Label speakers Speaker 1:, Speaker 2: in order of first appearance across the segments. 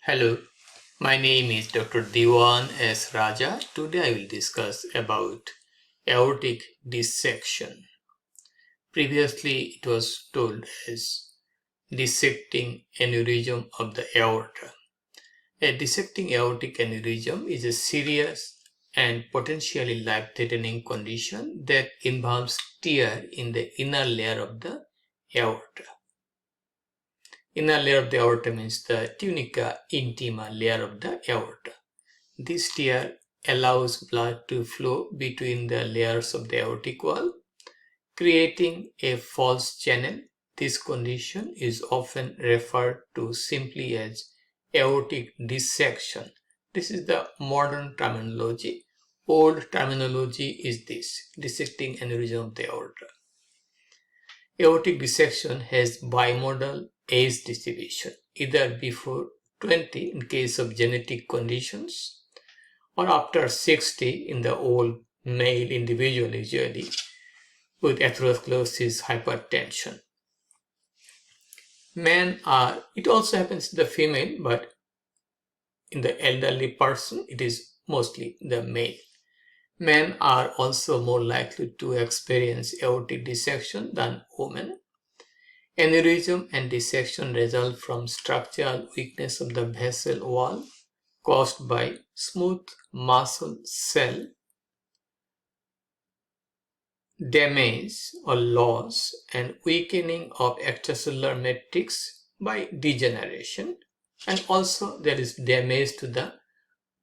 Speaker 1: Hello, my name is Dr. Dewan S. Raja. Today I will discuss about aortic dissection. Previously it was told as dissecting aneurysm of the aorta. A dissecting aortic aneurysm is a serious and potentially life-threatening condition that involves tear in the inner layer of the aorta. Inner layer of the aorta means the tunica intima layer of the aorta. This tear allows blood to flow between the layers of the aortic wall, creating a false channel. This condition is often referred to simply as aortic dissection. This is the modern terminology. Old terminology is this: dissecting aneurysm of the aorta. Aortic dissection has bimodal age distribution, either before 20 in case of genetic conditions or after 60 in the old male individual, usually with atherosclerosis, hypertension. It also happens in the female, but in the elderly person, it is mostly the male. Men are also more likely to experience aortic dissection than women. Aneurysm and dissection result from structural weakness of the vessel wall caused by smooth muscle cell damage or loss and weakening of extracellular matrix by degeneration, and also there is damage to the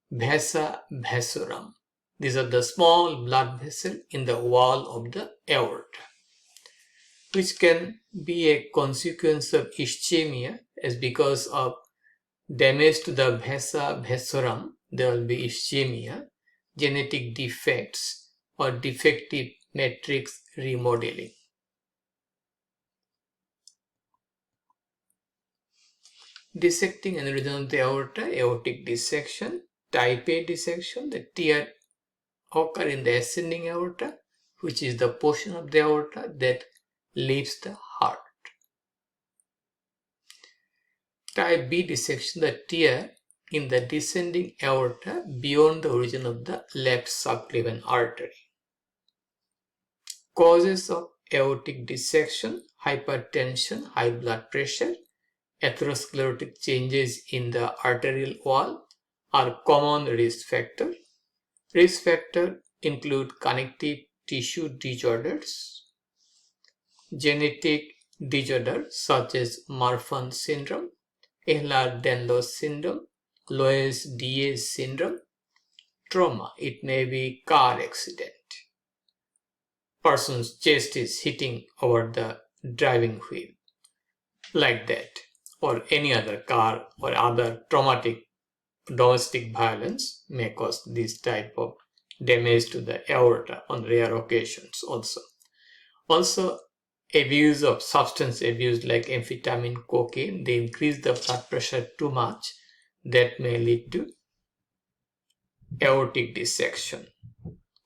Speaker 1: vasa vasorum. These are the small blood vessels in the wall of the aorta, which can be a consequence of ischemia, as because of damage to the vasa vasorum there will be ischemia, genetic defects, or defective matrix remodeling. Dissecting aneurysm of the aorta, aortic dissection. Type A dissection, the tear occur in the ascending aorta, which is the portion of the aorta that leaves the heart. Type B dissection, the tear in the descending aorta beyond the origin of the left subclavian artery. Causes of aortic dissection: hypertension, high blood pressure, atherosclerotic changes in the arterial wall are common risk factors. Risk factors include connective tissue disorders, genetic disorders such as Marfan syndrome, Ehlers-Danlos syndrome, Loeys-Diaz syndrome, trauma. It may be car accident. Person's chest is hitting over the driving wheel, like that, or any other car or other traumatic domestic violence may cause this type of damage to the aorta on rare occasions also. Also, abuse of substance abuse like amphetamine, cocaine, they increase the blood pressure too much. That may lead to aortic dissection.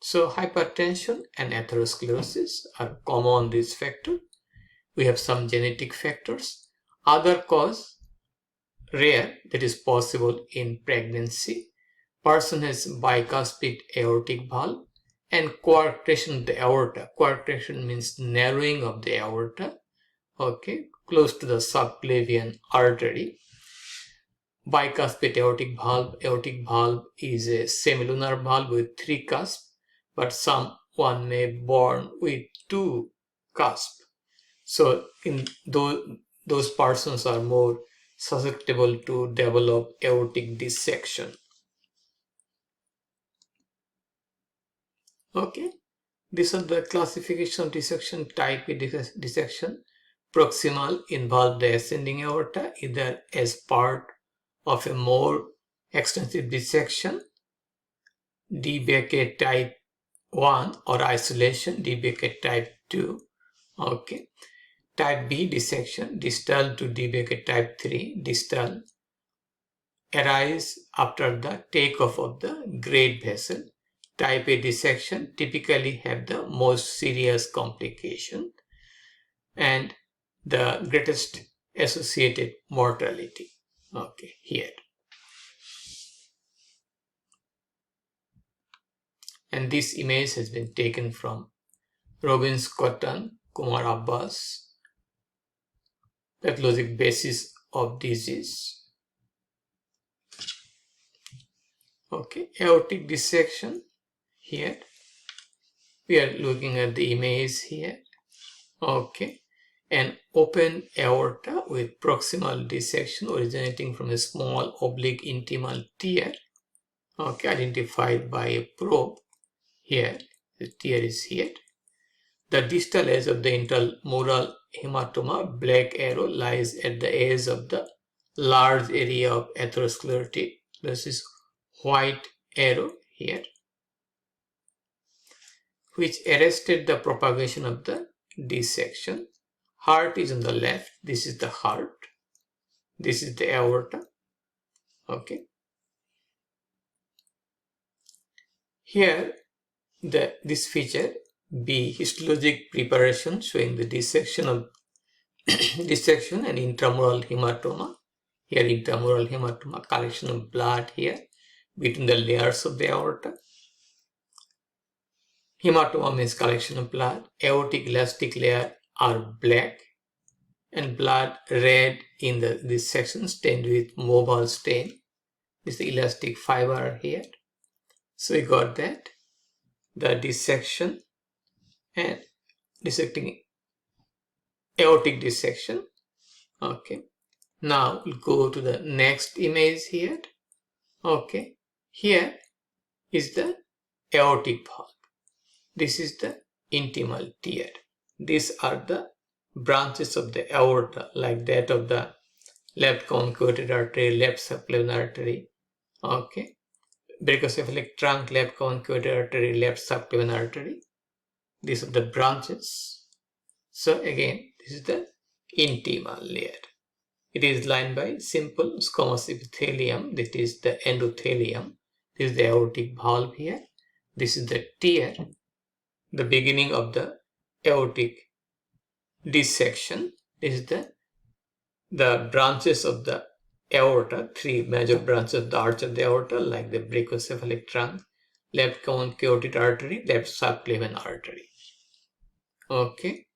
Speaker 1: So hypertension and atherosclerosis are common risk factors. We have some genetic factors. Other cause, rare, that is possible in pregnancy. Person has bicuspid aortic valve and coarctation of the aorta. Coarctation means narrowing of the aorta, okay, close to the subclavian artery. Bicuspid aortic valve. Aortic valve is a semilunar valve with 3 cusps, but someone may be born with 2 cusps. So in those persons are more susceptible to develop aortic dissection. Okay, these are the classification of dissection. Type A dissection. Proximal involve the ascending aorta either as part of a more extensive dissection, DBK type 1, or isolation, DBK type 2. Okay. Type B dissection, distal to DBK type 3, distal, arise after the takeoff of the great vessel. Type A dissection typically have the most serious complication and the greatest associated mortality. Okay, here. And this image has been taken from Robbins Cotton, Kumar Abbas, Pathologic Basis of Disease. Okay, aortic dissection. Here we are looking at the image here. Okay, an open aorta with proximal dissection originating from a small oblique intimal tear. Okay, identified by a probe. Here, the tear is here. The distal edge of the intramural hematoma, black arrow, lies at the edge of the large area of atherosclerotic. This is white arrow here, which arrested the propagation of the dissection. Heart is on the left. This is the heart. This is the aorta. Okay. Here, this feature B, histologic preparation showing the dissection of dissection and intramural hematoma. Here, intramural hematoma, collection of blood here between the layers of the aorta. Hematoma means collection of blood. Aortic elastic layer are black and blood red in this section, stained with mobile stain. This is the elastic fiber here. So we got that, the dissection and dissecting aortic dissection. Okay, now we'll go to the next image here. Okay, here is the aortic valve. This is the intimal tear. These are the branches of the aorta, like that of the left convoluted artery, left subclavian artery. Okay, brachiocephalic trunk, left convoluted artery, left subclavian artery. These are the branches. So again, this is the intimal layer. It is lined by simple squamous epithelium. That is the endothelium. This is the aortic valve here. This is the tear, the beginning of the aortic dissection. This is the branches of the aorta, three major branches of the arch of the aorta, like the brachiocephalic trunk, left convoluted artery, left subclavian artery. Okay.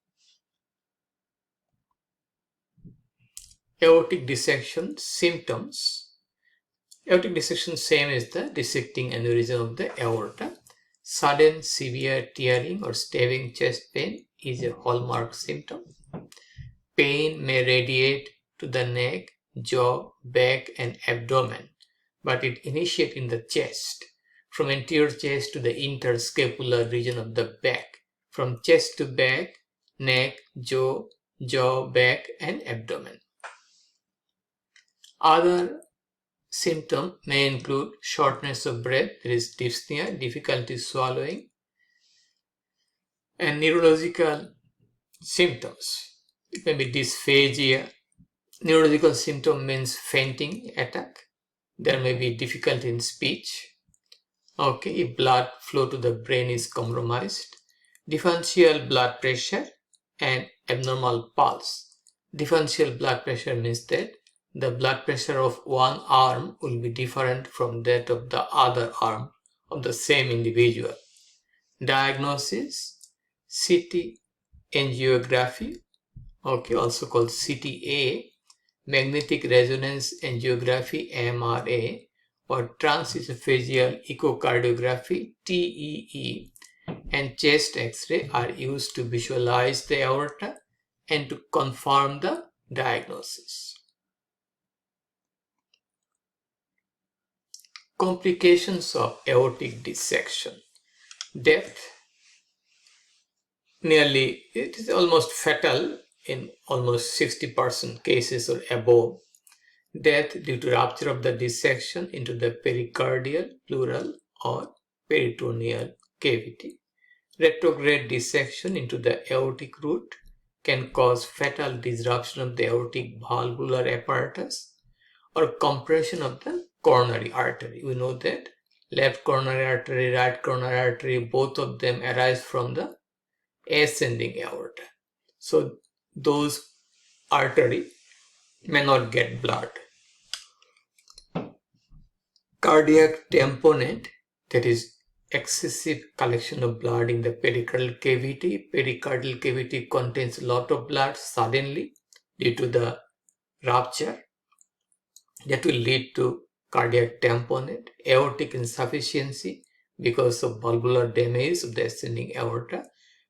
Speaker 1: Aortic dissection symptoms. Aortic dissection same as the dissecting aneurysm of the aorta. Sudden severe tearing or stabbing chest pain is a hallmark symptom. Pain may radiate to the neck, jaw, back and abdomen, but it initiates in the chest, from anterior chest to the interscapular region of the back, from chest to back, neck, jaw, back and abdomen. Other symptoms may include shortness of breath, there is dyspnea, difficulty swallowing, and neurological symptoms. It may be dysphagia. Neurological symptom means fainting attack. There may be difficulty in speech. Okay, if blood flow to the brain is compromised. Differential blood pressure and abnormal pulse. Differential blood pressure means that the blood pressure of one arm will be different from that of the other arm of the same individual. Diagnosis, CT angiography, okay, also called CTA, magnetic resonance angiography, MRA, or transesophageal echocardiography, TEE, and chest X-ray are used to visualize the aorta and to confirm the diagnosis. Complications of aortic dissection. Death. It is almost fatal in almost 60% cases or above. Death due to rupture of the dissection into the pericardial, pleural or peritoneal cavity. Retrograde dissection into the aortic root can cause fatal disruption of the aortic valvular apparatus or compression of the coronary artery. We know that left coronary artery, right coronary artery, both of them arise from the ascending aorta. So those arteries may not get blood. Cardiac tamponade, that is excessive collection of blood in the pericardial cavity. Pericardial cavity contains a lot of blood suddenly due to the rupture. That will lead to cardiac tamponade, aortic insufficiency because of valvular damage of the ascending aorta,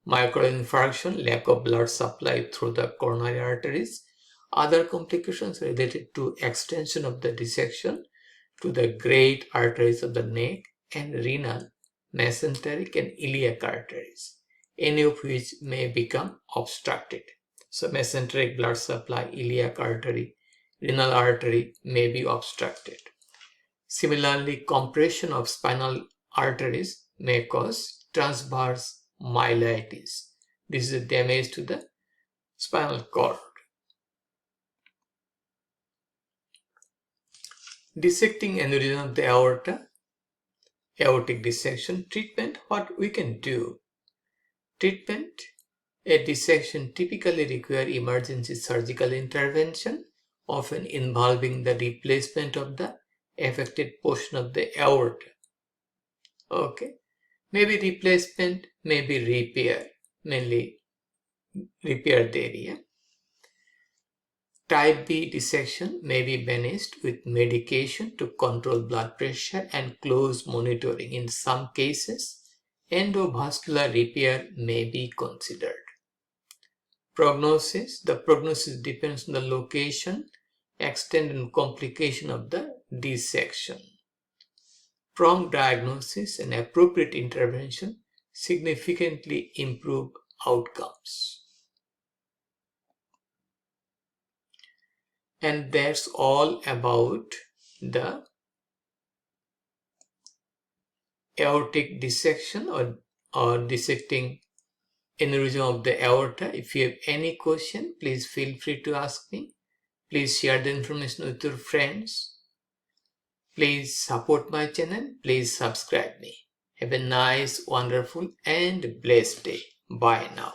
Speaker 1: myocardial infarction, lack of blood supply through the coronary arteries, other complications related to extension of the dissection to the great arteries of the neck, and renal, mesenteric and iliac arteries, any of which may become obstructed. So mesenteric blood supply, iliac artery, renal artery may be obstructed. Similarly, compression of spinal arteries may cause transverse myelitis. This is damage to the spinal cord. Dissecting aneurysm of the aorta, aortic dissection treatment. What we can do? Treatment: a dissection typically requires emergency surgical intervention, often involving the replacement of the affected portion of the aorta. Okay, maybe replacement, maybe repair, mainly repair the area. Type B dissection may be managed with medication to control blood pressure and close monitoring. In some cases, endovascular repair may be considered. Prognosis: the prognosis depends on the location, extent and complication of the dissection. Prompt diagnosis and appropriate intervention significantly improve outcomes. And that's all about the aortic dissection or dissecting aneurysm of the aorta. If you have any question, please feel free to ask me. Please share the information with your friends. Please support my channel. Please subscribe me. Have a nice, wonderful and blessed day. Bye now.